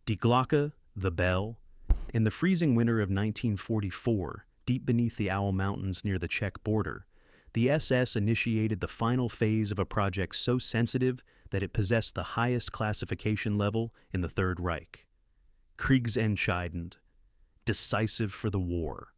Die Glocke, the bell. In the freezing winter of 1944, deep beneath the Owl Mountains near the Czech border, the SS initiated the final phase of a project so sensitive that it possessed the highest classification level in the Third Reich. Kriegsentscheidend, decisive for the war.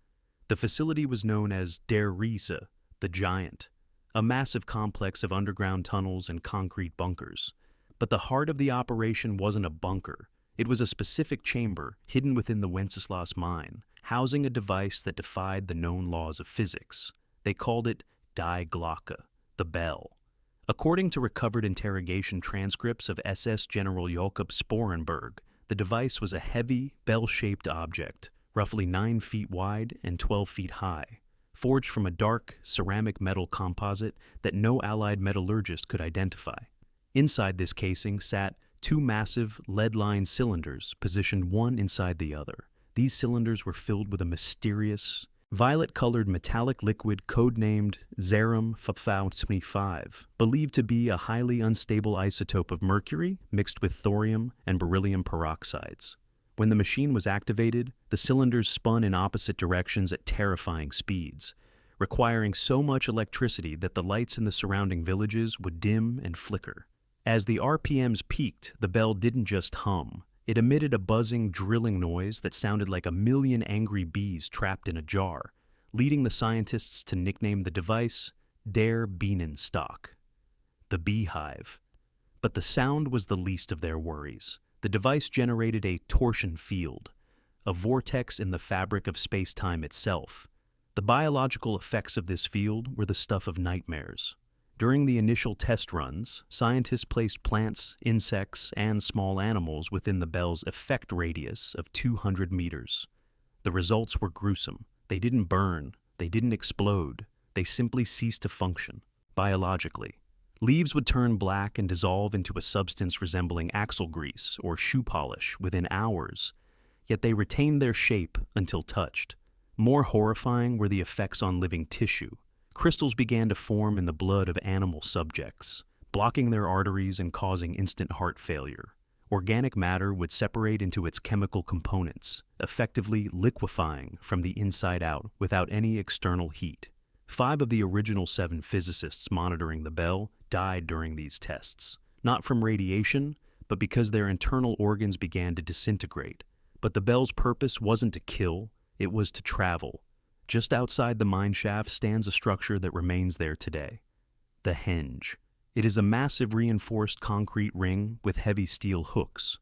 The facility was known as Der Riese, the Giant, a massive complex of underground tunnels and concrete bunkers. But the heart of the operation wasn't a bunker. It was a specific chamber hidden within the Wenceslas mine, housing a device that defied the known laws of physics. They called it Die Glocke, the bell. According to recovered interrogation transcripts of SS General Jakob Sporenberg, the device was a heavy, bell-shaped object, roughly 9 feet wide and 12 feet high, forged from a dark, ceramic metal composite that no Allied metallurgist could identify. Inside this casing sat 2 massive, lead-lined cylinders positioned one inside the other. These cylinders were filled with a mysterious, violet-colored metallic liquid codenamed Zerum 25, believed to be a highly unstable isotope of mercury mixed with thorium and beryllium peroxides. When the machine was activated, the cylinders spun in opposite directions at terrifying speeds, requiring so much electricity that the lights in the surrounding villages would dim and flicker. As the RPMs peaked, the bell didn't just hum. It emitted a buzzing, drilling noise that sounded like a million angry bees trapped in a jar, leading the scientists to nickname the device Der Bienenstock, the beehive. But the sound was the least of their worries. The device generated a torsion field, a vortex in the fabric of space-time itself. The biological effects of this field were the stuff of nightmares. During the initial test runs, scientists placed plants, insects, and small animals within the bell's effect radius of 200 meters. The results were gruesome. They didn't burn, they didn't explode, they simply ceased to function, biologically. Leaves would turn black and dissolve into a substance resembling axle grease or shoe polish within hours, yet they retained their shape until touched. More horrifying were the effects on living tissue. Crystals began to form in the blood of animal subjects, blocking their arteries and causing instant heart failure. Organic matter would separate into its chemical components, effectively liquefying from the inside out without any external heat. 5 of the original 7 physicists monitoring the bell died during these tests, not from radiation, but because their internal organs began to disintegrate. But the bell's purpose wasn't to kill, it was to travel. Just outside the mine shaft stands a structure that remains there today, the henge. It is a massive reinforced concrete ring with heavy steel hooks.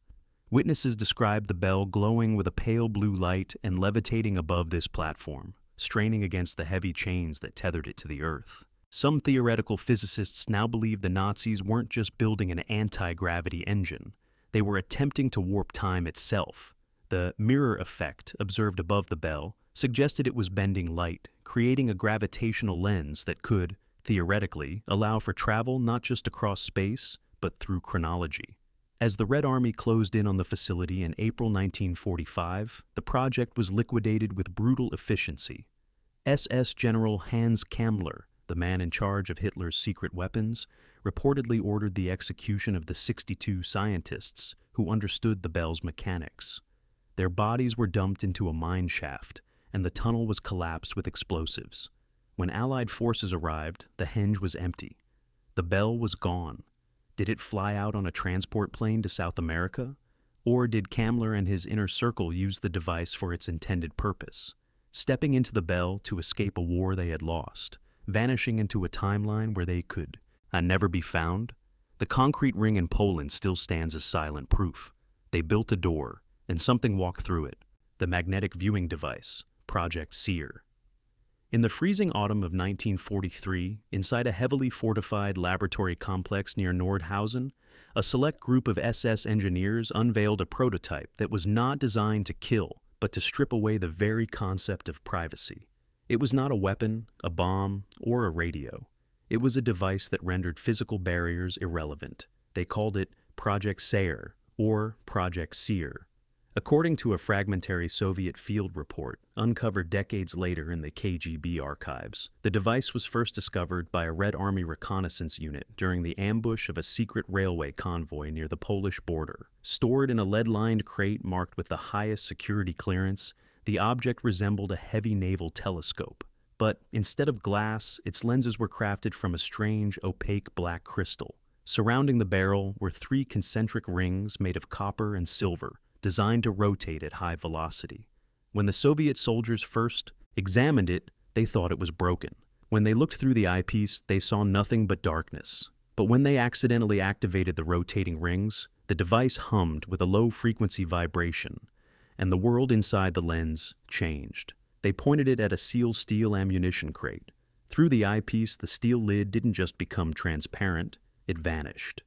Witnesses describe the bell glowing with a pale blue light and levitating above this platform, straining against the heavy chains that tethered it to the earth. Some theoretical physicists now believe the Nazis weren't just building an anti-gravity engine, they were attempting to warp time itself. The mirror effect observed above the bell suggested it was bending light, creating a gravitational lens that could, theoretically, allow for travel not just across space, but through chronology. As the Red Army closed in on the facility in April 1945, the project was liquidated with brutal efficiency. SS General Hans Kammler, the man in charge of Hitler's secret weapons, reportedly ordered the execution of the 62 scientists who understood the bell's mechanics. Their bodies were dumped into a mine shaft, and the tunnel was collapsed with explosives. When Allied forces arrived, the henge was empty. The bell was gone. Did it fly out on a transport plane to South America? Or did Kammler and his inner circle use the device for its intended purpose, stepping into the bell to escape a war they had lost, vanishing into a timeline where they could never be found? The concrete ring in Poland still stands as silent proof. They built a door, and something walked through it, the magnetic viewing device, Project Seer. In the freezing autumn of 1943, inside a heavily fortified laboratory complex near Nordhausen, a select group of SS engineers unveiled a prototype that was not designed to kill, but to strip away the very concept of privacy. It was not a weapon, a bomb, or a radio. It was a device that rendered physical barriers irrelevant. They called it Project Seer, or Project Seer. According to a fragmentary Soviet field report uncovered decades later in the KGB archives, the device was first discovered by a Red Army reconnaissance unit during the ambush of a secret railway convoy near the Polish border. Stored in a lead-lined crate marked with the highest security clearance, the object resembled a heavy naval telescope. But instead of glass, its lenses were crafted from a strange, opaque black crystal. Surrounding the barrel were 3 concentric rings made of copper and silver, designed to rotate at high velocity. When the Soviet soldiers first examined it, they thought it was broken. When they looked through the eyepiece, they saw nothing but darkness. But when they accidentally activated the rotating rings, the device hummed with a low-frequency vibration, and the world inside the lens changed. They pointed it at a sealed steel ammunition crate. Through the eyepiece, the steel lid didn't just become transparent, it vanished.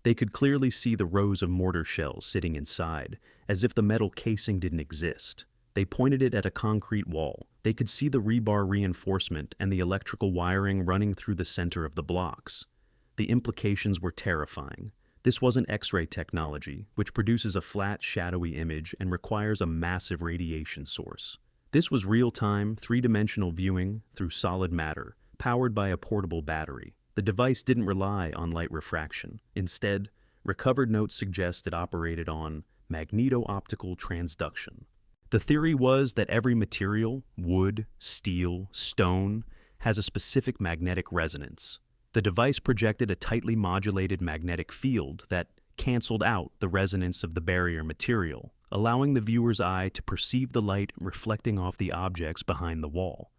They could clearly see the rows of mortar shells sitting inside, as if the metal casing didn't exist. They pointed it at a concrete wall. They could see the rebar reinforcement and the electrical wiring running through the center of the blocks. The implications were terrifying. This wasn't X-ray technology, which produces a flat, shadowy image and requires a massive radiation source. This was real-time, 3-dimensional viewing through solid matter, powered by a portable battery. The device didn't rely on light refraction. Instead, recovered notes suggest it operated on magneto-optical transduction. The theory was that every material, wood, steel, stone, has a specific magnetic resonance. The device projected a tightly modulated magnetic field that canceled out the resonance of the barrier material, allowing the viewer's eye to perceive the light reflecting off the objects behind the wall.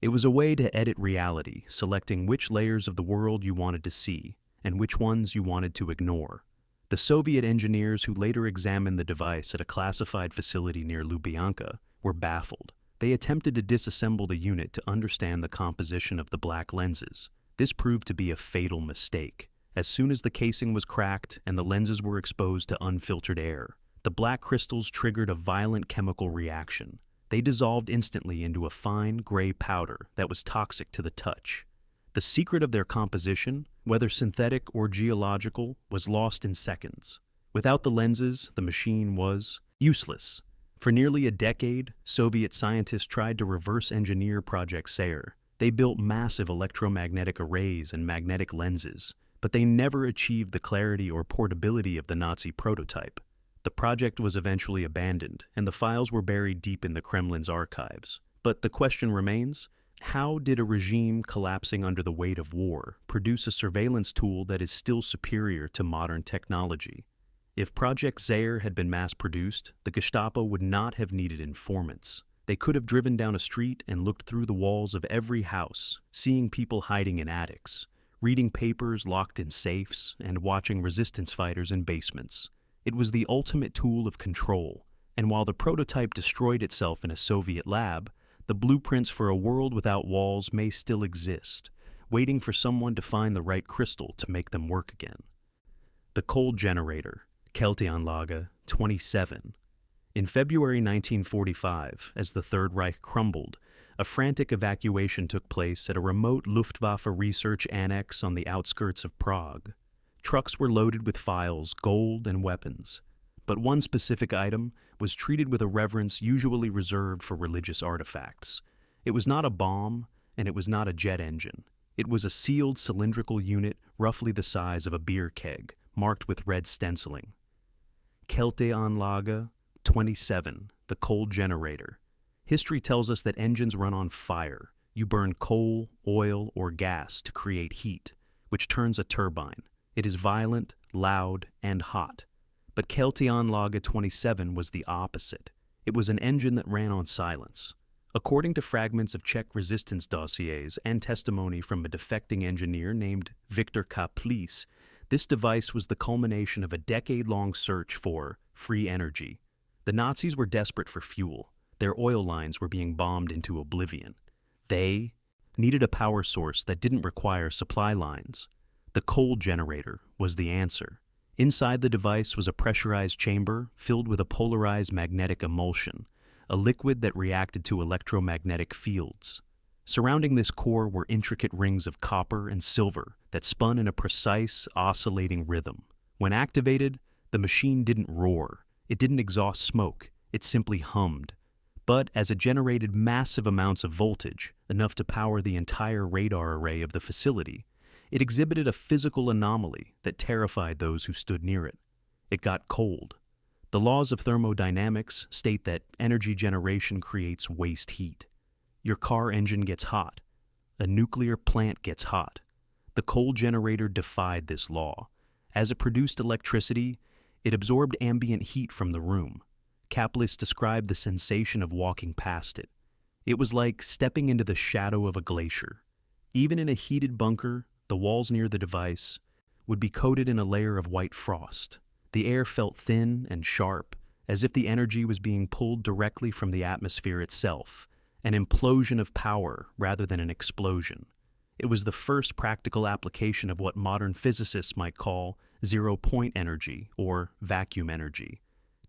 It was a way to edit reality, selecting which layers of the world you wanted to see and which ones you wanted to ignore. The Soviet engineers who later examined the device at a classified facility near Lubyanka were baffled. They attempted to disassemble the unit to understand the composition of the black lenses. This proved to be a fatal mistake. As soon as the casing was cracked and the lenses were exposed to unfiltered air, the black crystals triggered a violent chemical reaction. They dissolved instantly into a fine, gray powder that was toxic to the touch. The secret of their composition, whether synthetic or geological, was lost in seconds. Without the lenses, the machine was useless. For nearly a decade, Soviet scientists tried to reverse engineer Project Sayre. They built massive electromagnetic arrays and magnetic lenses, but they never achieved the clarity or portability of the Nazi prototype. The project was eventually abandoned, and the files were buried deep in the Kremlin's archives. But the question remains, how did a regime collapsing under the weight of war produce a surveillance tool that is still superior to modern technology? If Project Sayre had been mass-produced, the Gestapo would not have needed informants. They could have driven down a street and looked through the walls of every house, seeing people hiding in attics, reading papers locked in safes, and watching resistance fighters in basements. It was the ultimate tool of control, and while the prototype destroyed itself in a Soviet lab, the blueprints for a world without walls may still exist, waiting for someone to find the right crystal to make them work again. The cold generator, Kälteanlage 27. In February 1945, as the Third Reich crumbled, a frantic evacuation took place at a remote Luftwaffe research annex on the outskirts of Prague. Trucks were loaded with files, gold, and weapons. But one specific item was treated with a reverence usually reserved for religious artifacts. It was not a bomb, and it was not a jet engine. It was a sealed cylindrical unit roughly the size of a beer keg, marked with red stenciling. Kälteanlage 27, the cold generator. History tells us that engines run on fire. You burn coal, oil, or gas to create heat, which turns a turbine. It is violent, loud, and hot. But Kälteanlage 27 was the opposite. It was an engine that ran on silence. According to fragments of Czech resistance dossiers and testimony from a defecting engineer named Viktor Kaplis, this device was the culmination of a decade-long search for free energy. The Nazis were desperate for fuel. Their oil lines were being bombed into oblivion. They needed a power source that didn't require supply lines. The cold generator was the answer. Inside the device was a pressurized chamber filled with a polarized magnetic emulsion, a liquid that reacted to electromagnetic fields. Surrounding this core were intricate rings of copper and silver that spun in a precise, oscillating rhythm. When activated, the machine didn't roar. It didn't exhaust smoke. It simply hummed. But as it generated massive amounts of voltage, enough to power the entire radar array of the facility, it exhibited a physical anomaly that terrified those who stood near it. It got cold. The laws of thermodynamics state that energy generation creates waste heat. Your car engine gets hot. A nuclear plant gets hot. The cold generator defied this law. As it produced electricity, it absorbed ambient heat from the room. Capitalists described the sensation of walking past it. It was like stepping into the shadow of a glacier. Even in a heated bunker, the walls near the device would be coated in a layer of white frost. The air felt thin and sharp, as if the energy was being pulled directly from the atmosphere itself, an implosion of power rather than an explosion. It was the first practical application of what modern physicists might call zero-point energy or vacuum energy,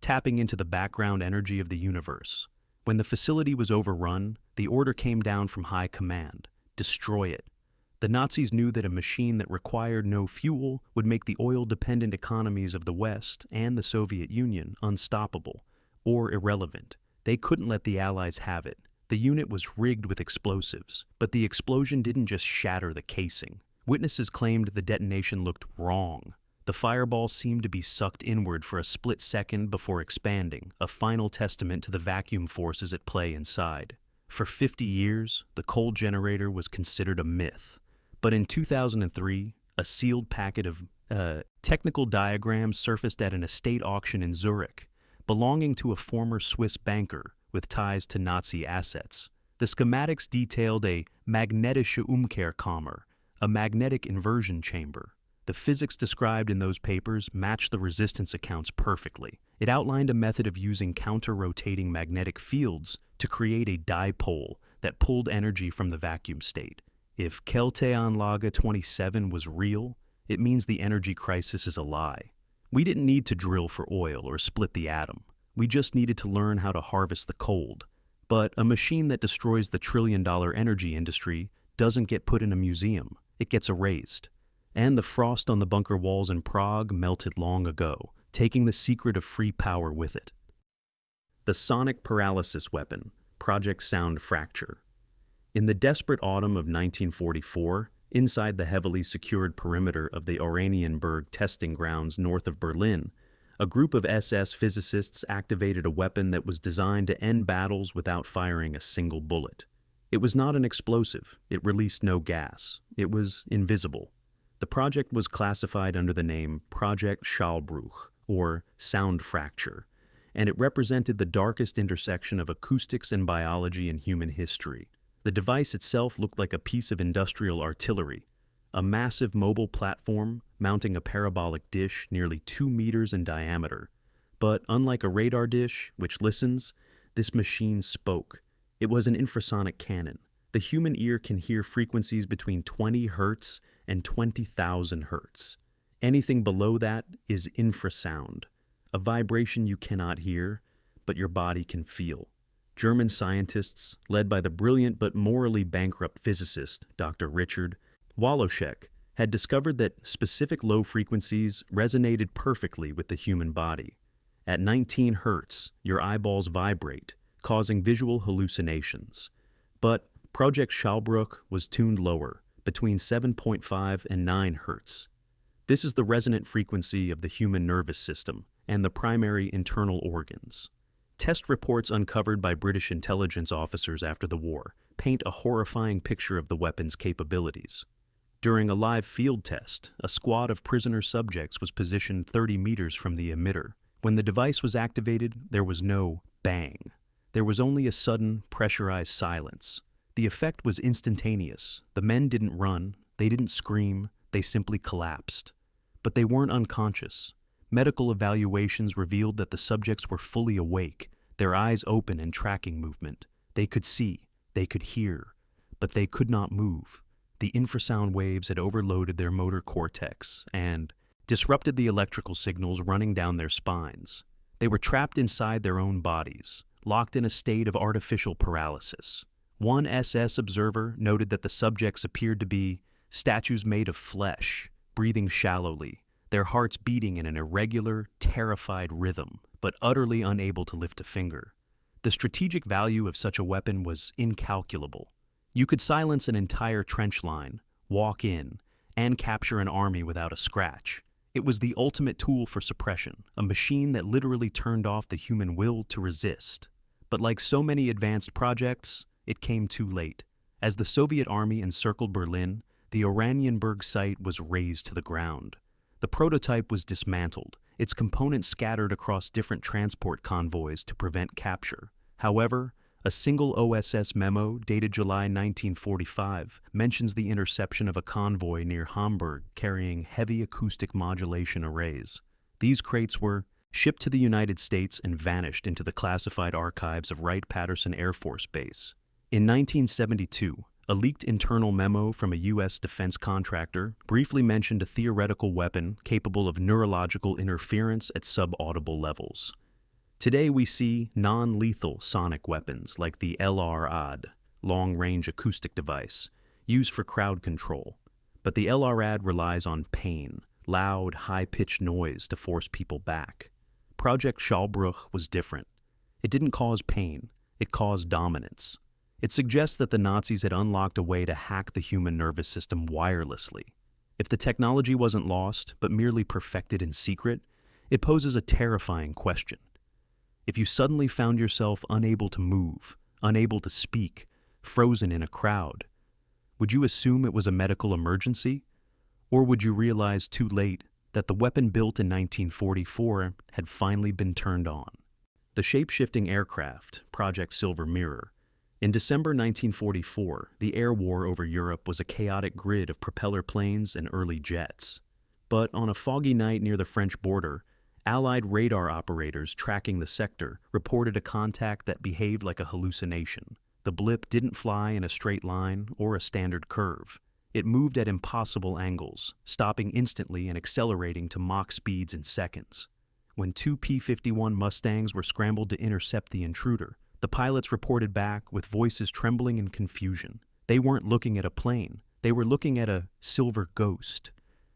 tapping into the background energy of the universe. When the facility was overrun, the order came down from high command: destroy it. The Nazis knew that a machine that required no fuel would make the oil-dependent economies of the West and the Soviet Union unstoppable or irrelevant. They couldn't let the Allies have it. The unit was rigged with explosives, but the explosion didn't just shatter the casing. Witnesses claimed the detonation looked wrong. The fireball seemed to be sucked inward for a split second before expanding, a final testament to the vacuum forces at play inside. For 50 years, the cold generator was considered a myth. But in 2003, a sealed packet of technical diagrams surfaced at an estate auction in Zurich, belonging to a former Swiss banker with ties to Nazi assets. The schematics detailed a magnetische Umkehrkammer, a magnetic inversion chamber. The physics described in those papers matched the resistance accounts perfectly. It outlined a method of using counter-rotating magnetic fields to create a dipole that pulled energy from the vacuum state. If Kälteanlage 27 was real, it means the energy crisis is a lie. We didn't need to drill for oil or split the atom. We just needed to learn how to harvest the cold. But a machine that destroys the trillion-dollar energy industry doesn't get put in a museum. It gets erased. And the frost on the bunker walls in Prague melted long ago, taking the secret of free power with it. The sonic paralysis weapon, Project Sound Fracture. In the desperate autumn of 1944, inside the heavily secured perimeter of the Oranienburg testing grounds north of Berlin, a group of SS physicists activated a weapon that was designed to end battles without firing a single bullet. It was not an explosive. It released no gas. It was invisible. The project was classified under the name Project Schallbruch, or Sound Fracture, and it represented the darkest intersection of acoustics and biology in human history. The device itself looked like a piece of industrial artillery, a massive mobile platform mounting a parabolic dish nearly 2 meters in diameter. But unlike a radar dish, which listens, this machine spoke. It was an infrasonic cannon. The human ear can hear frequencies between 20 hertz and 20,000 hertz. Anything below that is infrasound, a vibration you cannot hear, but your body can feel. German scientists, led by the brilliant but morally bankrupt physicist Dr. Richard Woloschek, had discovered that specific low frequencies resonated perfectly with the human body. At 19 hertz, your eyeballs vibrate, causing visual hallucinations. But Project Schallbruch was tuned lower, between 7.5 and 9 hertz. This is the resonant frequency of the human nervous system and the primary internal organs. Test reports uncovered by British intelligence officers after the war paint a horrifying picture of the weapon's capabilities. During a live field test, a squad of prisoner subjects was positioned 30 meters from the emitter. When the device was activated, there was no bang. There was only a sudden, pressurized silence. The effect was instantaneous. The men didn't run, they didn't scream, they simply collapsed. But they weren't unconscious. Medical evaluations revealed that the subjects were fully awake, their eyes open and tracking movement. They could see, they could hear, but they could not move. The infrasound waves had overloaded their motor cortex and disrupted the electrical signals running down their spines. They were trapped inside their own bodies, locked in a state of artificial paralysis. One SS observer noted that the subjects appeared to be statues made of flesh, breathing shallowly, their hearts beating in an irregular, terrified rhythm. but utterly unable to lift a finger. The strategic value of such a weapon was incalculable. You could silence an entire trench line, walk in, and capture an army without a scratch. It was the ultimate tool for suppression, a machine that literally turned off the human will to resist. But like so many advanced projects, it came too late. As the Soviet army encircled Berlin, the Oranienburg site was razed to the ground. The prototype was dismantled, its components scattered across different transport convoys to prevent capture. However, a single OSS memo dated July 1945 mentions the interception of a convoy near Hamburg carrying heavy acoustic modulation arrays. These crates were shipped to the United States and vanished into the classified archives of Wright-Patterson Air Force Base. In 1972, a leaked internal memo from a U.S. defense contractor briefly mentioned a theoretical weapon capable of neurological interference at subaudible levels. Today we see non-lethal sonic weapons like the LRAD, long-range acoustic device, used for crowd control. But the LRAD relies on pain, loud, high-pitched noise to force people back. Project Schallbruch was different. It didn't cause pain, it caused dominance. It suggests that the Nazis had unlocked a way to hack the human nervous system wirelessly. If the technology wasn't lost, but merely perfected in secret, it poses a terrifying question. If you suddenly found yourself unable to move, unable to speak, frozen in a crowd, would you assume it was a medical emergency? Or would you realize too late that the weapon built in 1944 had finally been turned on? The shape-shifting aircraft, Project Silver Mirror. In December 1944, the air war over Europe was a chaotic grid of propeller planes and early jets. But on a foggy night near the French border, Allied radar operators tracking the sector reported a contact that behaved like a hallucination. The blip didn't fly in a straight line or a standard curve. It moved at impossible angles, stopping instantly and accelerating to Mach speeds in seconds. When two P-51 Mustangs were scrambled to intercept the intruder, the pilots reported back with voices trembling in confusion. They weren't looking at a plane. They were looking at a silver ghost.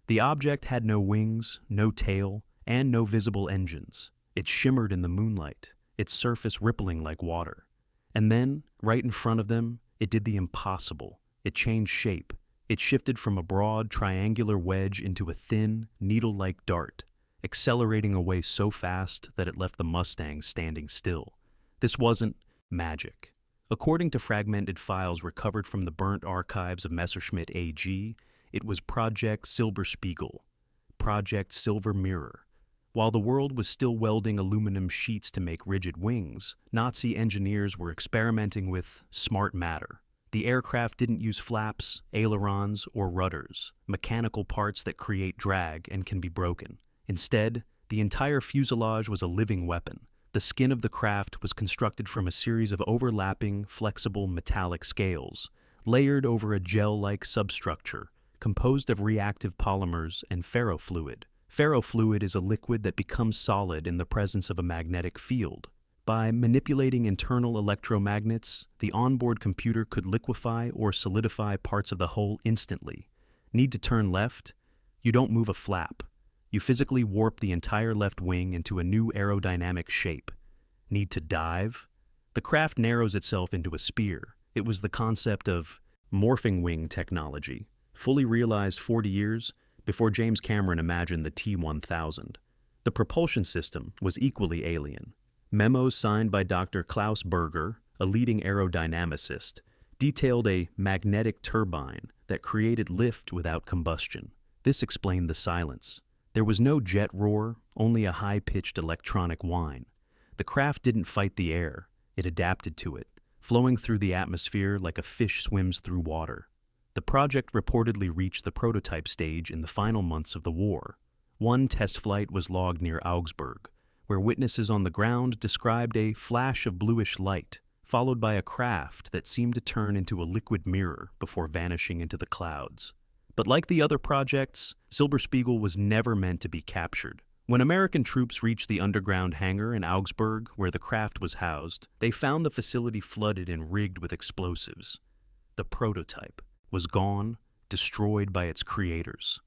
The object had no wings, no tail, and no visible engines. It shimmered in the moonlight, its surface rippling like water. And then, right in front of them, it did the impossible. It changed shape. It shifted from a broad, triangular wedge into a thin, needle-like dart, accelerating away so fast that it left the Mustangs standing still. This wasn't magic. According to fragmented files recovered from the burnt archives of Messerschmitt AG, it was Project Silberspiegel, Project Silver Mirror. While the world was still welding aluminum sheets to make rigid wings, Nazi engineers were experimenting with smart matter. The aircraft didn't use flaps, ailerons, or rudders, mechanical parts that create drag and can be broken. Instead, the entire fuselage was a living weapon. The skin of the craft was constructed from a series of overlapping, flexible metallic scales, layered over a gel-like substructure, composed of reactive polymers and ferrofluid. Ferrofluid is a liquid that becomes solid in the presence of a magnetic field. By manipulating internal electromagnets, the onboard computer could liquefy or solidify parts of the hull instantly. Need to turn left? You don't move a flap. You physically warp the entire left wing into a new aerodynamic shape. Need to dive? The craft narrows itself into a spear. It was the concept of morphing wing technology, fully realized 40 years before James Cameron imagined the T-1000. The propulsion system was equally alien. Memos signed by Dr. Klaus Berger, a leading aerodynamicist, detailed a magnetic turbine that created lift without combustion. This explained the silence. There was no jet roar, only a high-pitched electronic whine. The craft didn't fight the air, it adapted to it, flowing through the atmosphere like a fish swims through water. The project reportedly reached the prototype stage in the final months of the war. One test flight was logged near Augsburg, where witnesses on the ground described a flash of bluish light, followed by a craft that seemed to turn into a liquid mirror before vanishing into the clouds. But like the other projects, Silberspiegel was never meant to be captured. When American troops reached the underground hangar in Augsburg, where the craft was housed, they found the facility flooded and rigged with explosives. The prototype was gone, destroyed by its creators.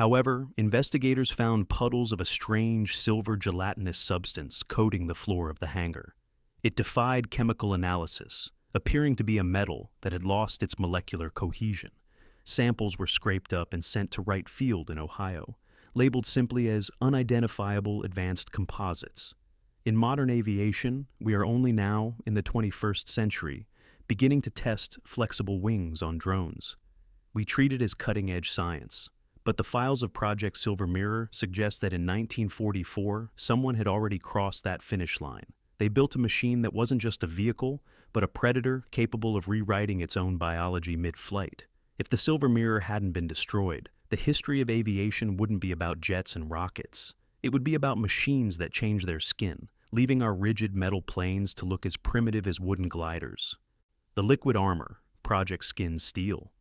However, investigators found puddles of a strange silver gelatinous substance coating the floor of the hangar. It defied chemical analysis, appearing to be a metal that had lost its molecular cohesion. Samples were scraped up and sent to Wright Field in Ohio, labeled simply as unidentifiable advanced composites. In modern aviation, we are only now, in the 21st century, beginning to test flexible wings on drones. We treat it as cutting-edge science, but the files of Project Silver Mirror suggest that in 1944, someone had already crossed that finish line. They built a machine that wasn't just a vehicle, but a predator capable of rewriting its own biology mid-flight. If the Silver Mirror hadn't been destroyed, the history of aviation wouldn't be about jets and rockets. It would be about machines that change their skin, leaving our rigid metal planes to look as primitive as wooden gliders. The liquid armor, Project Skin Steel.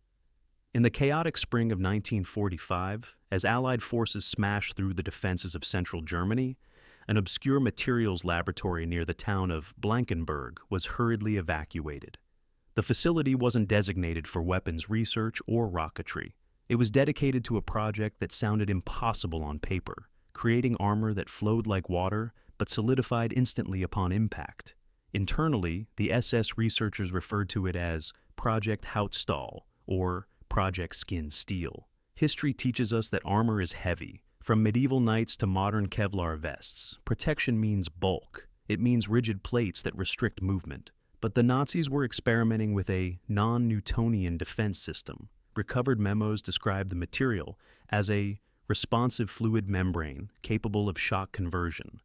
In the chaotic spring of 1945, as Allied forces smashed through the defenses of central Germany, an obscure materials laboratory near the town of Blankenberg was hurriedly evacuated. The facility wasn't designated for weapons research or rocketry. It was dedicated to a project that sounded impossible on paper, creating armor that flowed like water but solidified instantly upon impact. Internally, the SS researchers referred to it as Project Hautstahl, or Project Skin Steel. History teaches us that armor is heavy. From medieval knights to modern Kevlar vests, protection means bulk. It means rigid plates that restrict movement. But the Nazis were experimenting with a non-Newtonian defense system. Recovered memos describe the material as a responsive fluid membrane capable of shock conversion.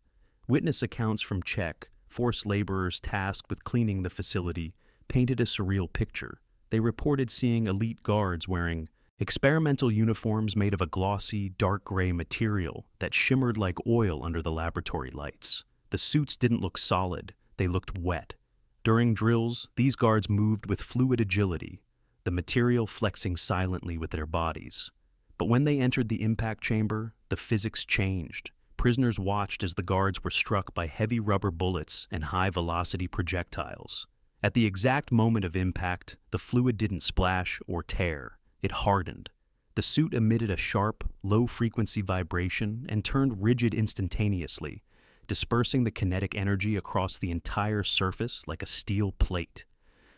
Witness accounts from Czech, forced laborers tasked with cleaning the facility, painted a surreal picture. They reported seeing elite guards wearing experimental uniforms made of a glossy, dark gray material that shimmered like oil under the laboratory lights. The suits didn't look solid, they looked wet. During drills, these guards moved with fluid agility, the material flexing silently with their bodies. But when they entered the impact chamber, the physics changed. Prisoners watched as the guards were struck by heavy rubber bullets and high-velocity projectiles. At the exact moment of impact, the fluid didn't splash or tear. It hardened. The suit emitted a sharp, low-frequency vibration and turned rigid instantaneously, dispersing the kinetic energy across the entire surface like a steel plate.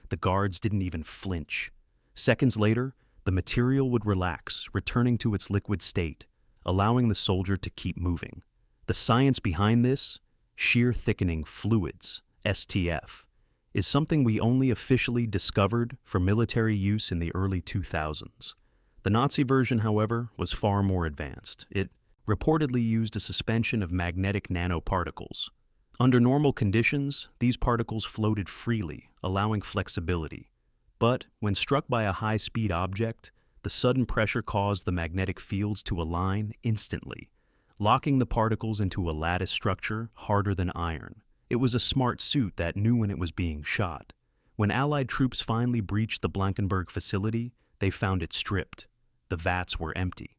The guards didn't even flinch. Seconds later, the material would relax, returning to its liquid state, allowing the soldier to keep moving. The science behind this, shear thickening fluids, STF, is something we only officially discovered for military use in the early 2000s. The Nazi version, however, was far more advanced. It reportedly used a suspension of magnetic nanoparticles. Under normal conditions, these particles floated freely, allowing flexibility. But when struck by a high-speed object, the sudden pressure caused the magnetic fields to align instantly, locking the particles into a lattice structure harder than iron. It was a smart suit that knew when it was being shot. When Allied troops finally breached the Blankenberg facility, they found it stripped. The vats were empty.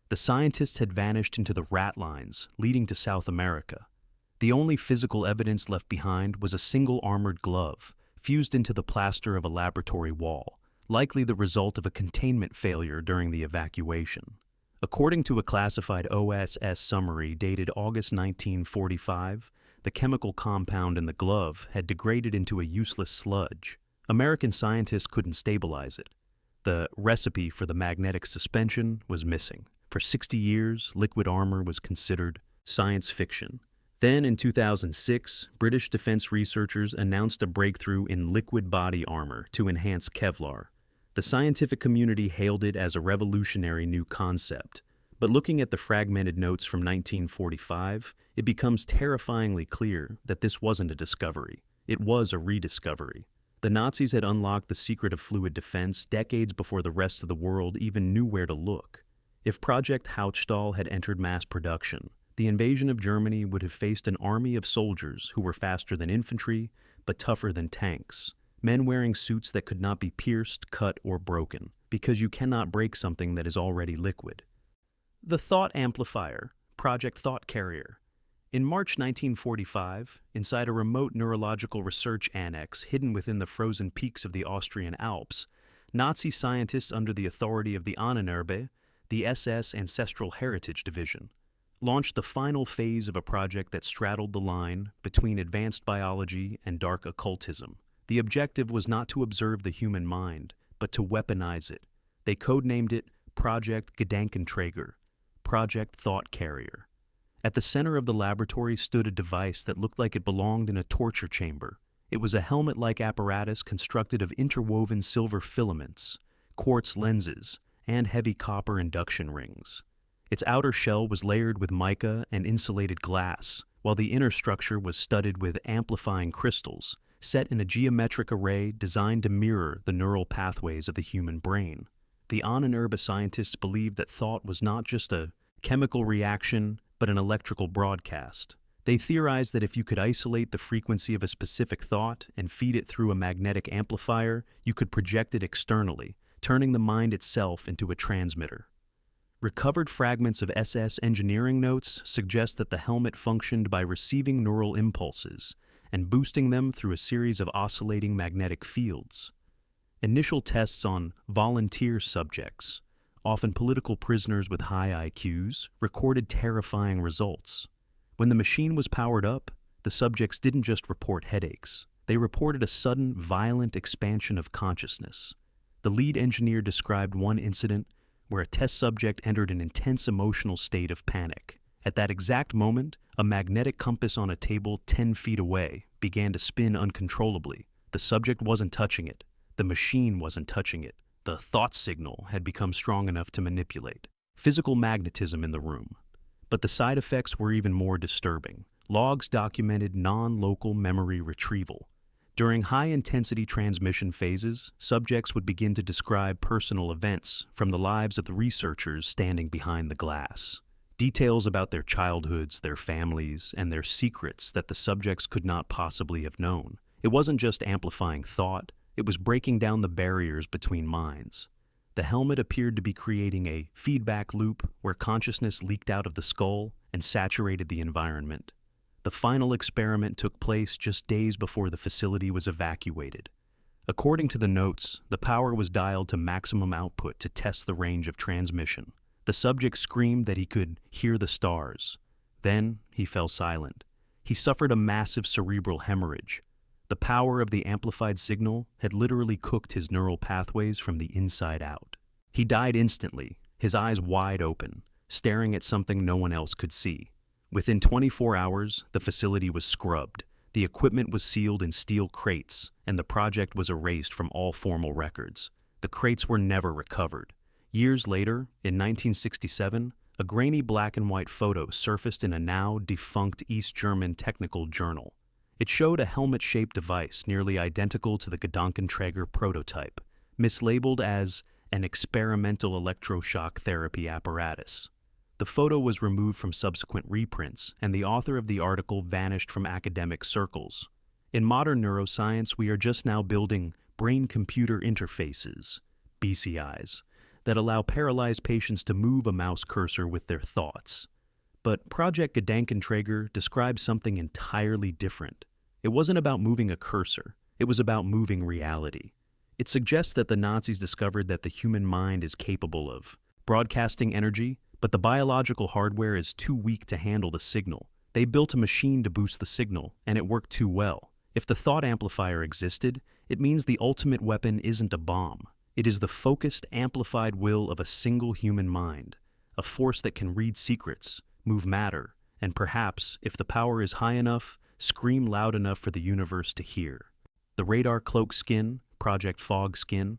The scientists had vanished into the rat lines, leading to South America. The only physical evidence left behind was a single armored glove, fused into the plaster of a laboratory wall, likely the result of a containment failure during the evacuation. According to a classified OSS summary dated August 1945, the chemical compound in the glove had degraded into a useless sludge. American scientists couldn't stabilize it. The recipe for the magnetic suspension was missing. For 60 years, liquid armor was considered science fiction. Then, in 2006, British defense researchers announced a breakthrough in liquid body armor to enhance Kevlar. The scientific community hailed it as a revolutionary new concept. But looking at the fragmented notes from 1945, it becomes terrifyingly clear that this wasn't a discovery. It was a rediscovery. The Nazis had unlocked the secret of fluid defense decades before the rest of the world even knew where to look. If Project Hautstahl had entered mass production, the invasion of Germany would have faced an army of soldiers who were faster than infantry, but tougher than tanks. Men wearing suits that could not be pierced, cut, or broken, because you cannot break something that is already liquid. The Thought Amplifier, Project Thought Carrier. In March 1945, inside a remote neurological research annex hidden within the frozen peaks of the Austrian Alps, Nazi scientists under the authority of the Ahnenerbe the SS Ancestral Heritage Division, launched the final phase of a project that straddled the line between advanced biology and dark occultism. The objective was not to observe the human mind, but to weaponize it. They codenamed it Project Gedankenträger, Project Thought Carrier. At the center of the laboratory stood a device that looked like it belonged in a torture chamber. It was a helmet-like apparatus constructed of interwoven silver filaments, quartz lenses, and heavy copper induction rings. Its outer shell was layered with mica and insulated glass, while the inner structure was studded with amplifying crystals, set in a geometric array designed to mirror the neural pathways of the human brain. The Ahnenerbe scientists believed that thought was not just a chemical reaction, but an electrical broadcast. They theorized that if you could isolate the frequency of a specific thought and feed it through a magnetic amplifier, you could project it externally, turning the mind itself into a transmitter. Recovered fragments of SS engineering notes suggest that the helmet functioned by receiving neural impulses and boosting them through a series of oscillating magnetic fields. Initial tests on volunteer subjects, often political prisoners with high IQs, recorded terrifying results. When the machine was powered up, the subjects didn't just report headaches. They reported a sudden, violent expansion of consciousness. The lead engineer described one incident where a test subject entered an intense emotional state of panic. At that exact moment, a magnetic compass on a table 10 feet away began to spin uncontrollably. The subject wasn't touching it. The machine wasn't touching it. The thought signal had become strong enough to manipulate. Physical magnetism in the room. But the side effects were even more disturbing. Logs documented non-local memory retrieval. During high-intensity transmission phases, subjects would begin to describe personal events from the lives of the researchers standing behind the glass. Details about their childhoods, their families, and their secrets that the subjects could not possibly have known. It wasn't just amplifying thought, it was breaking down the barriers between minds. The helmet appeared to be creating a feedback loop where consciousness leaked out of the skull and saturated the environment. The final experiment took place just days before the facility was evacuated. According to the notes, the power was dialed to maximum output to test the range of transmission. The subject screamed that he could hear the stars. Then he fell silent. He suffered a massive cerebral hemorrhage. The power of the amplified signal had literally cooked his neural pathways from the inside out. He died instantly, his eyes wide open, staring at something no one else could see. Within 24 hours, the facility was scrubbed, the equipment was sealed in steel crates, and the project was erased from all formal records. The crates were never recovered. Years later, in 1967, a grainy black and white photo surfaced in a now defunct East German technical journal. It showed a helmet-shaped device nearly identical to the Gedankenträger prototype, mislabeled as an experimental electroshock therapy apparatus. The photo was removed from subsequent reprints, and the author of the article vanished from academic circles. In modern neuroscience, we are just now building brain-computer interfaces, BCIs, that allow paralyzed patients to move a mouse cursor with their thoughts. But Project Gedankenträger describes something entirely different. It wasn't about moving a cursor, it was about moving reality. It suggests that the Nazis discovered that the human mind is capable of broadcasting energy, but the biological hardware is too weak to handle the signal. They built a machine to boost the signal, and it worked too well. If the thought amplifier existed, it means the ultimate weapon isn't a bomb. It is the focused, amplified will of a single human mind, a force that can read secrets, move matter, and perhaps, if the power is high enough, scream loud enough for the universe to hear. The radar cloak skin, Project Fog Skin.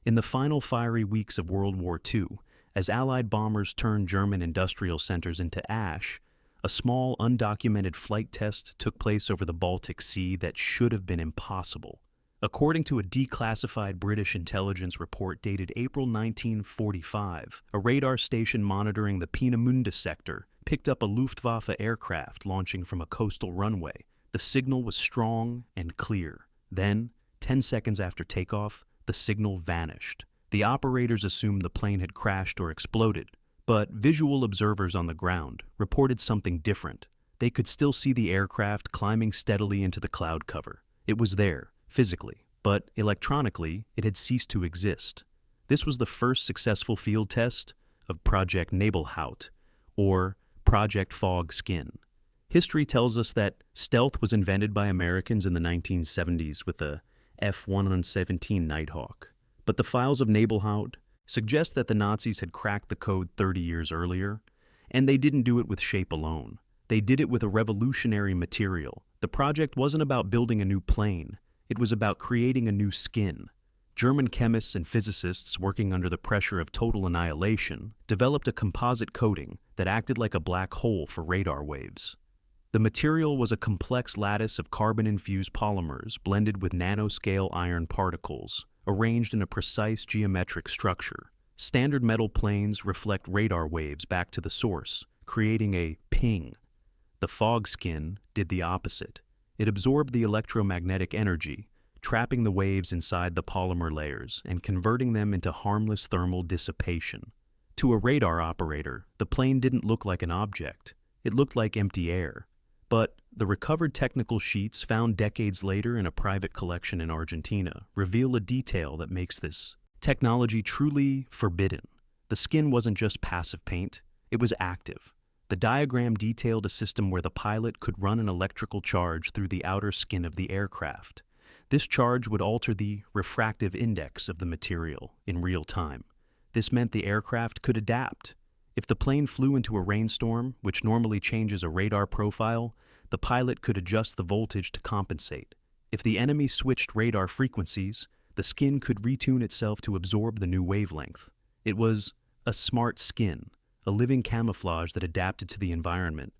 In the final fiery weeks of World War II, as Allied bombers turned German industrial centers into ash, a small, undocumented flight test took place over the Baltic Sea that should have been impossible. According to a declassified British intelligence report dated April 1945, a radar station monitoring the Peenemünde sector picked up a Luftwaffe aircraft launching from a coastal runway. The signal was strong and clear. Then, 10 seconds after takeoff, the signal vanished. The operators assumed the plane had crashed or exploded, but visual observers on the ground reported something different. They could still see the aircraft climbing steadily into the cloud cover. It was there, physically, but electronically, it had ceased to exist. This was the first successful field test, of Project Nebelhaut, or Project Fog Skin. History tells us that stealth was invented by Americans in the 1970s with the F-117 Nighthawk. But the files of Nebelhaut suggest that the Nazis had cracked the code 30 years earlier, and they didn't do it with shape alone. They did it with a revolutionary material. The project wasn't about building a new plane. It was about creating a new skin. German chemists and physicists working under the pressure of total annihilation developed a composite coating that acted like a black hole for radar waves. The material was a complex lattice of carbon-infused polymers blended with nanoscale iron particles, arranged in a precise geometric structure. Standard metal planes reflect radar waves back to the source, creating a ping. The fog skin did the opposite. It absorbed the electromagnetic energy, trapping the waves inside the polymer layers and converting them into harmless thermal dissipation. To a radar operator, the plane didn't look like an object. It looked like empty air. But the recovered technical sheets found decades later in a private collection in Argentina reveal a detail that makes this technology truly forbidden. The skin wasn't just passive paint, it was active. The diagram detailed a system where the pilot could run an electrical charge through the outer skin of the aircraft. This charge would alter the refractive index of the material in real time. This meant the aircraft could adapt. If the plane flew into a rainstorm, which normally changes a radar profile, the pilot could adjust the voltage to compensate. If the enemy switched radar frequencies, the skin could retune itself to absorb the new wavelength. It was a smart skin, a living camouflage that adapted to the environment.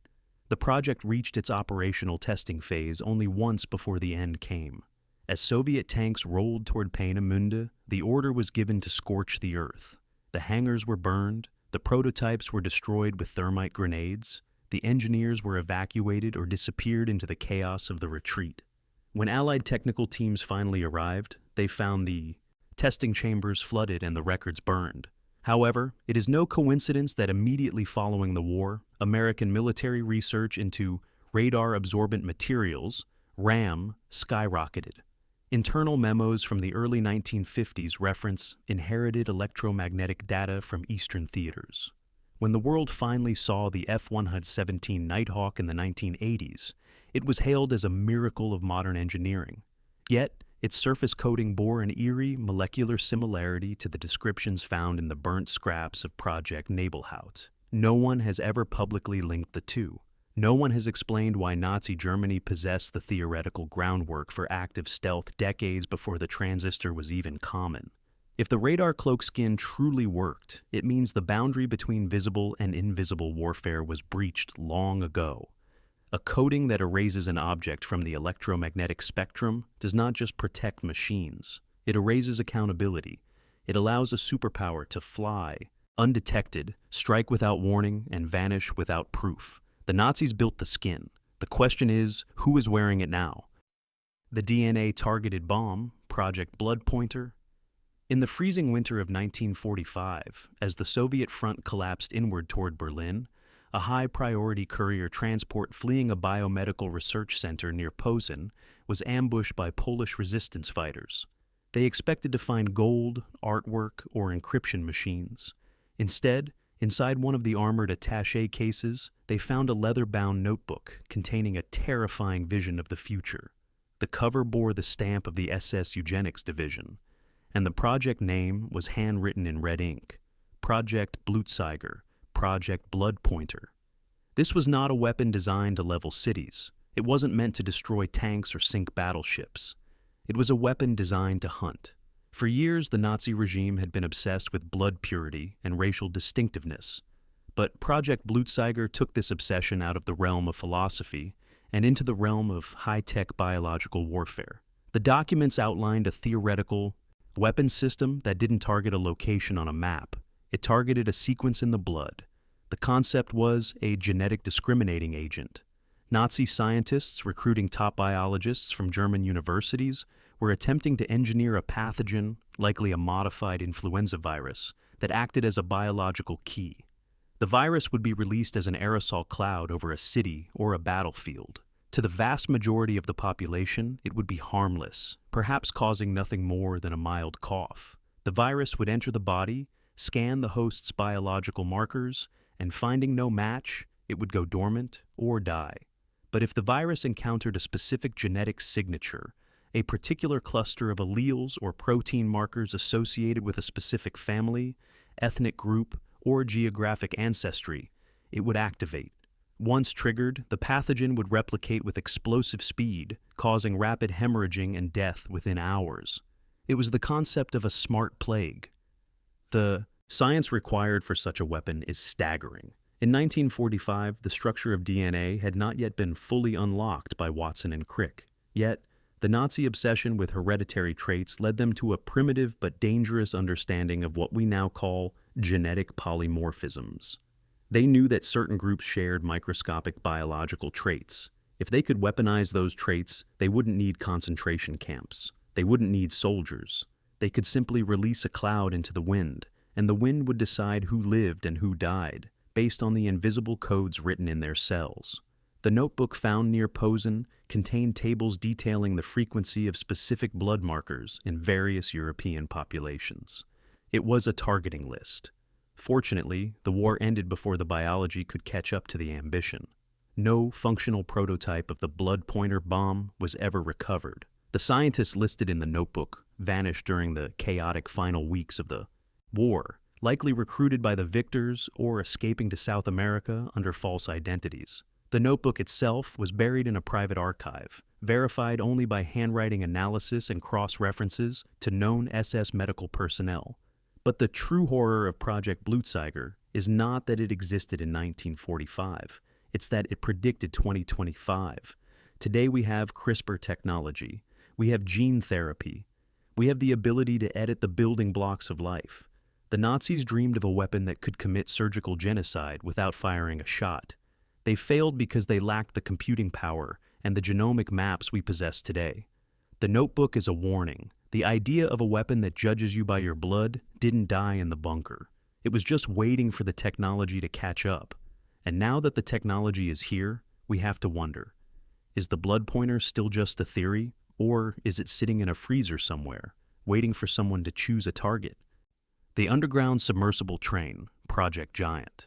The project reached its operational testing phase only once before the end came. As Soviet tanks rolled toward Peenemünde, the order was given to scorch the earth. The hangars were burned, the prototypes were destroyed with thermite grenades, the engineers were evacuated or disappeared into the chaos of the retreat. When Allied technical teams finally arrived, they found the testing chambers flooded and the records burned. However, it is no coincidence that immediately following the war, American military research into radar-absorbent materials, RAM, skyrocketed. Internal memos from the early 1950s reference inherited electromagnetic data from Eastern theaters. When the world finally saw the F-117 Nighthawk in the 1980s, it was hailed as a miracle of modern engineering. Yet, its surface coating bore an eerie molecular similarity to the descriptions found in the burnt scraps of Project Nebelhaut. No one has ever publicly linked the two. No one has explained why Nazi Germany possessed the theoretical groundwork for active stealth decades before the transistor was even common. If the radar cloak skin truly worked, it means the boundary between visible and invisible warfare was breached long ago. A coating that erases an object from the electromagnetic spectrum does not just protect machines. It erases accountability. It allows a superpower to fly, undetected, strike without warning, and vanish without proof. The Nazis built the skin. The question is, who is wearing it now? The DNA-targeted bomb, Project Blood Pointer. In the freezing winter of 1945, as the Soviet front collapsed inward toward Berlin, a high-priority courier transport fleeing a biomedical research center near Posen was ambushed by Polish resistance fighters. They expected to find gold, artwork, or encryption machines. Instead, inside one of the armored attaché cases, they found a leather-bound notebook containing a terrifying vision of the future. The cover bore the stamp of the SS Eugenics Division, and the project name was handwritten in red ink: Project Blutzeiger, Project Blood Pointer. This was not a weapon designed to level cities. It wasn't meant to destroy tanks or sink battleships. It was a weapon designed to hunt. For years, the Nazi regime had been obsessed with blood purity and racial distinctiveness. But Project Blutzeiger took this obsession out of the realm of philosophy and into the realm of high-tech biological warfare. The documents outlined a theoretical weapon system that didn't target a location on a map. It targeted a sequence in the blood. The concept was a genetic discriminating agent. Nazi scientists, recruiting top biologists from German universities, were attempting to engineer a pathogen, likely a modified influenza virus, that acted as a biological key. The virus would be released as an aerosol cloud over a city or a battlefield. To the vast majority of the population, it would be harmless, perhaps causing nothing more than a mild cough. The virus would enter the body, scan the host's biological markers, and finding no match, it would go dormant or die. But if the virus encountered a specific genetic signature, a particular cluster of alleles or protein markers associated with a specific family, ethnic group, or geographic ancestry, it would activate. Once triggered, the pathogen would replicate with explosive speed, causing rapid hemorrhaging and death within hours. It was the concept of a smart plague. The science required for such a weapon is staggering. In 1945, the structure of DNA had not yet been fully unlocked by Watson and Crick. Yet, the Nazi obsession with hereditary traits led them to a primitive but dangerous understanding of what we now call genetic polymorphisms. They knew that certain groups shared microscopic biological traits. If they could weaponize those traits, they wouldn't need concentration camps. They wouldn't need soldiers. They could simply release a cloud into the wind, and the wind would decide who lived and who died, based on the invisible codes written in their cells. The notebook found near Posen contained tables detailing the frequency of specific blood markers in various European populations. It was a targeting list. Fortunately, the war ended before the biology could catch up to the ambition. No functional prototype of the blood pointer bomb was ever recovered. The scientists listed in the notebook vanished during the chaotic final weeks of the war, likely recruited by the victors or escaping to South America under false identities. The notebook itself was buried in a private archive, verified only by handwriting analysis and cross-references to known SS medical personnel. But the true horror of Project Blutzeiger is not that it existed in 1945, it's that it predicted 2025. Today we have CRISPR technology, we have gene therapy, we have the ability to edit the building blocks of life. The Nazis dreamed of a weapon that could commit surgical genocide without firing a shot. They failed because they lacked the computing power and the genomic maps we possess today. The notebook is a warning. The idea of a weapon that judges you by your blood didn't die in the bunker. It was just waiting for the technology to catch up. And now that the technology is here, we have to wonder, is the blood pointer still just a theory, or is it sitting in a freezer somewhere, waiting for someone to choose a target? The underground submersible train, Project Giant.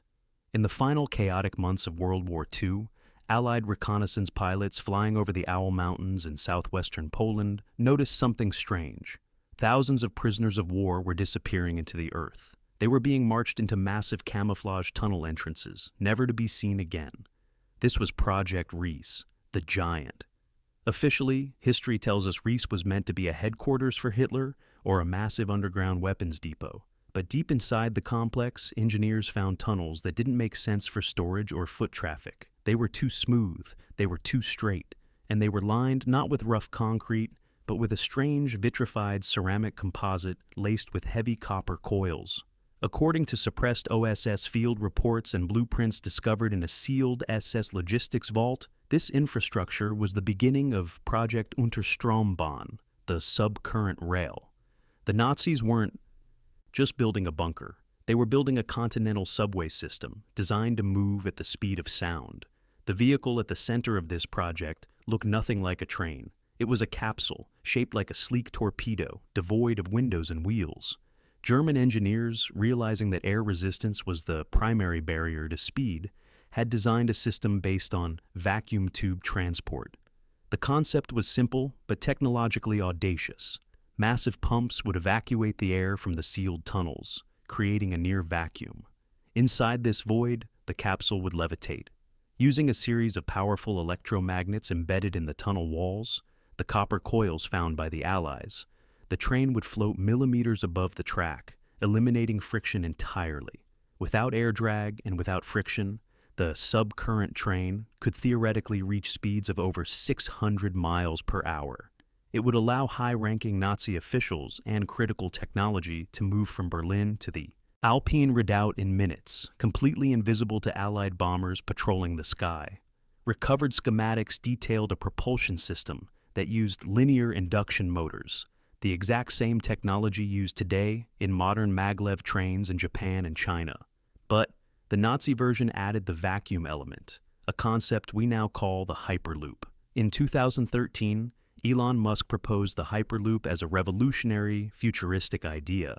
In the final chaotic months of World War II, Allied reconnaissance pilots flying over the Owl Mountains in southwestern Poland noticed something strange. Thousands of prisoners of war were disappearing into the earth. They were being marched into massive camouflage tunnel entrances, never to be seen again. This was Project Reese, the Giant. Officially, history tells us Reese was meant to be a headquarters for Hitler or a massive underground weapons depot. But deep inside the complex, engineers found tunnels that didn't make sense for storage or foot traffic. They were too smooth, they were too straight, and they were lined not with rough concrete, but with a strange vitrified ceramic composite laced with heavy copper coils. According to suppressed OSS field reports and blueprints discovered in a sealed SS logistics vault, this infrastructure was the beginning of Project Unterstrombahn, the subcurrent rail. The Nazis weren't just building a bunker. They were building a continental subway system designed to move at the speed of sound. The vehicle at the center of this project looked nothing like a train. It was a capsule, shaped like a sleek torpedo, devoid of windows and wheels. German engineers, realizing that air resistance was the primary barrier to speed, had designed a system based on vacuum tube transport. The concept was simple, but technologically audacious. Massive pumps would evacuate the air from the sealed tunnels, creating a near vacuum. Inside this void, the capsule would levitate. Using a series of powerful electromagnets embedded in the tunnel walls, the copper coils found by the Allies, the train would float millimeters above the track, eliminating friction entirely. Without air drag and without friction, the subcurrent train could theoretically reach speeds of over 600 miles per hour. It would allow high-ranking Nazi officials and critical technology to move from Berlin to the Alpine Redoubt in minutes, completely invisible to Allied bombers patrolling the sky. Recovered schematics detailed a propulsion system that used linear induction motors, the exact same technology used today in modern maglev trains in Japan and China. But the Nazi version added the vacuum element, a concept we now call the Hyperloop. In 2013, Elon Musk proposed the Hyperloop as a revolutionary, futuristic idea.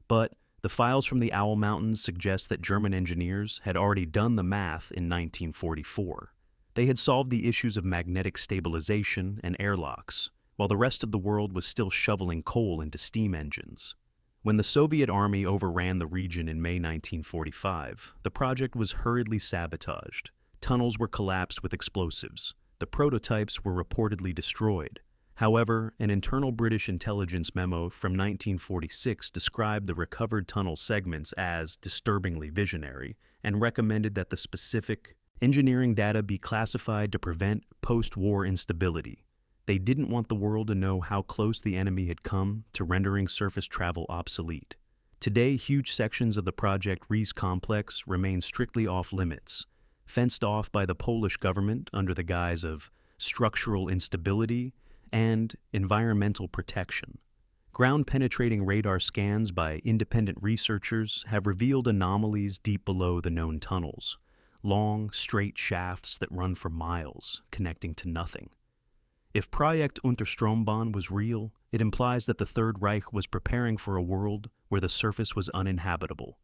But The files from the Owl Mountains suggest that German engineers had already done the math in 1944. They had solved the issues of magnetic stabilization and airlocks, while the rest of the world was still shoveling coal into steam engines. When the Soviet army overran the region in May 1945, the project was hurriedly sabotaged. Tunnels were collapsed with explosives. The prototypes were reportedly destroyed. However, an internal British intelligence memo from 1946 described the recovered tunnel segments as disturbingly visionary and recommended that the specific engineering data be classified to prevent post-war instability. They didn't want the world to know how close the enemy had come to rendering surface travel obsolete. Today, huge sections of the Project Reese complex remain strictly off-limits, fenced off by the Polish government under the guise of structural instability and environmental protection. Ground-penetrating radar scans by independent researchers have revealed anomalies deep below the known tunnels, long, straight shafts that run for miles, connecting to nothing. If Projekt Unterstrombahn was real, it implies that the Third Reich was preparing for a world where the surface was uninhabitable.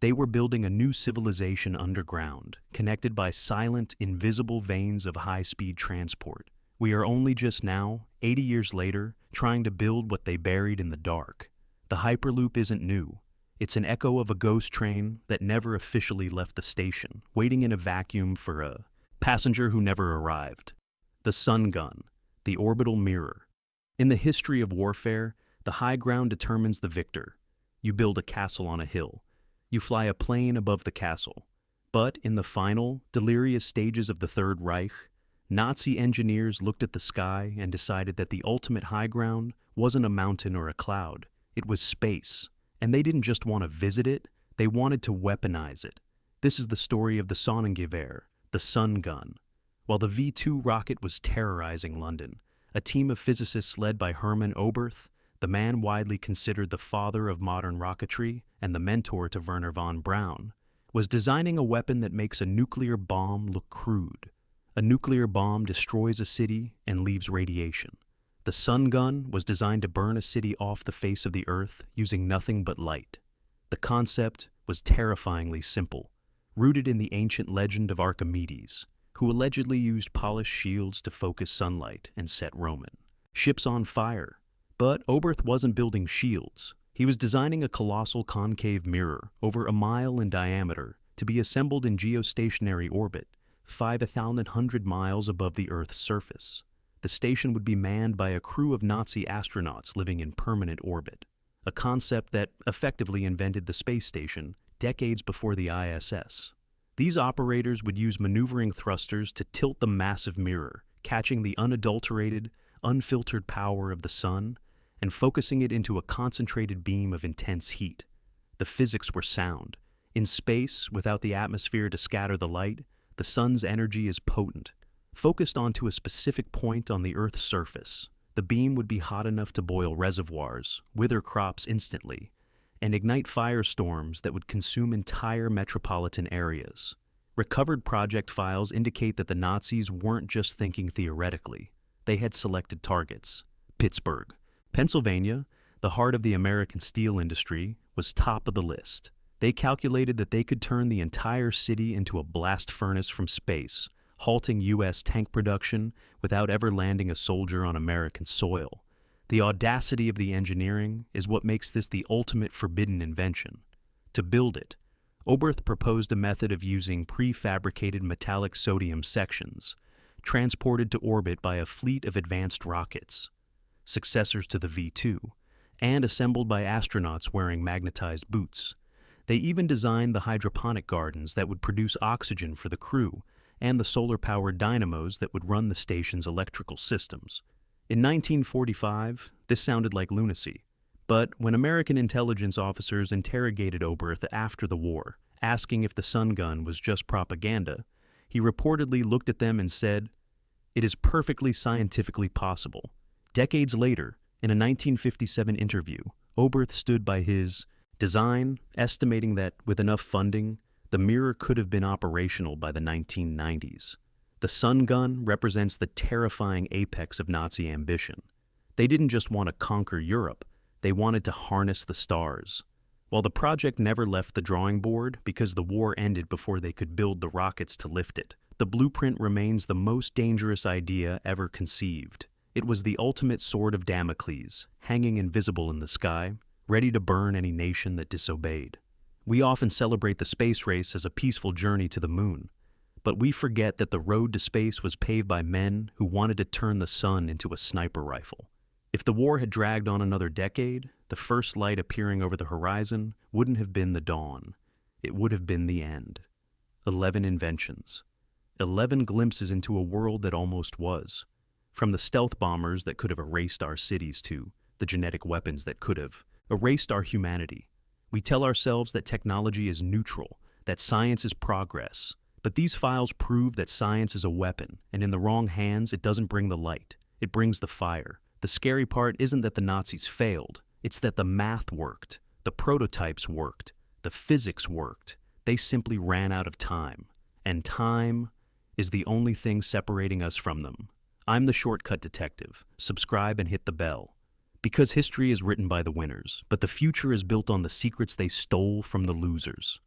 They were building a new civilization underground, connected by silent, invisible veins of high-speed transport. We are only just now, 80 years later, trying to build what they buried in the dark. The Hyperloop isn't new. It's an echo of a ghost train that never officially left the station, waiting in a vacuum for a passenger who never arrived. The Sun Gun. The Orbital Mirror. In the history of warfare, the high ground determines the victor. You build a castle on a hill. You fly a plane above the castle. But in the final, delirious stages of the Third Reich, Nazi engineers looked at the sky and decided that the ultimate high ground wasn't a mountain or a cloud. It was space. And they didn't just want to visit it, they wanted to weaponize it. This is the story of the Sonnengewehr, the Sun Gun. While the V-2 rocket was terrorizing London, a team of physicists led by Hermann Oberth, the man widely considered the father of modern rocketry and the mentor to Wernher von Braun, was designing a weapon that makes a nuclear bomb look crude. A nuclear bomb destroys a city and leaves radiation. The Sun Gun was designed to burn a city off the face of the Earth using nothing but light. The concept was terrifyingly simple, rooted in the ancient legend of Archimedes, who allegedly used polished shields to focus sunlight and set Roman ships on fire. But Oberth wasn't building shields. He was designing a colossal concave mirror over a mile in diameter to be assembled in geostationary orbit, 5,100 miles above the Earth's surface. The station would be manned by a crew of Nazi astronauts living in permanent orbit, a concept that effectively invented the space station decades before the ISS. These operators would use maneuvering thrusters to tilt the massive mirror, catching the unadulterated, unfiltered power of the sun and focusing it into a concentrated beam of intense heat. The physics were sound. In space, without the atmosphere to scatter the light, the sun's energy is potent. Focused onto a specific point on the Earth's surface, the beam would be hot enough to boil reservoirs, wither crops instantly, and ignite firestorms that would consume entire metropolitan areas. Recovered project files indicate that the Nazis weren't just thinking theoretically. They had selected targets. Pittsburgh, Pennsylvania, the heart of the American steel industry, was top of the list. They calculated that they could turn the entire city into a blast furnace from space, halting U.S. tank production without ever landing a soldier on American soil. The audacity of the engineering is what makes this the ultimate forbidden invention. To build it, Oberth proposed a method of using prefabricated metallic sodium sections, transported to orbit by a fleet of advanced rockets, successors to the V-2, and assembled by astronauts wearing magnetized boots. They even designed the hydroponic gardens that would produce oxygen for the crew and the solar-powered dynamos that would run the station's electrical systems. In 1945, this sounded like lunacy, but when American intelligence officers interrogated Oberth after the war, asking if the Sun Gun was just propaganda, he reportedly looked at them and said, "It is perfectly scientifically possible." Decades later, in a 1957 interview, Oberth stood by his design, estimating that with enough funding, the mirror could have been operational by the 1990s. The Sun Gun represents the terrifying apex of Nazi ambition. They didn't just want to conquer Europe, they wanted to harness the stars. While the project never left the drawing board because the war ended before they could build the rockets to lift it, the blueprint remains the most dangerous idea ever conceived. It was the ultimate sword of Damocles, hanging invisible in the sky, ready to burn any nation that disobeyed. We often celebrate the space race as a peaceful journey to the moon, but we forget that the road to space was paved by men who wanted to turn the sun into a sniper rifle. If the war had dragged on another decade, the first light appearing over the horizon wouldn't have been the dawn. It would have been the end. 11 inventions. 11 glimpses into a world that almost was. From the stealth bombers that could have erased our cities to the genetic weapons that could have erased our humanity. We tell ourselves that technology is neutral, that science is progress. But these files prove that science is a weapon, and in the wrong hands, it doesn't bring the light. It brings the fire. The scary part isn't that the Nazis failed. It's that the math worked. The prototypes worked. The physics worked. They simply ran out of time. And time is the only thing separating us from them. I'm the Shortcut Detective. Subscribe and hit the bell. Because history is written by the winners, but the future is built on the secrets they stole from the losers.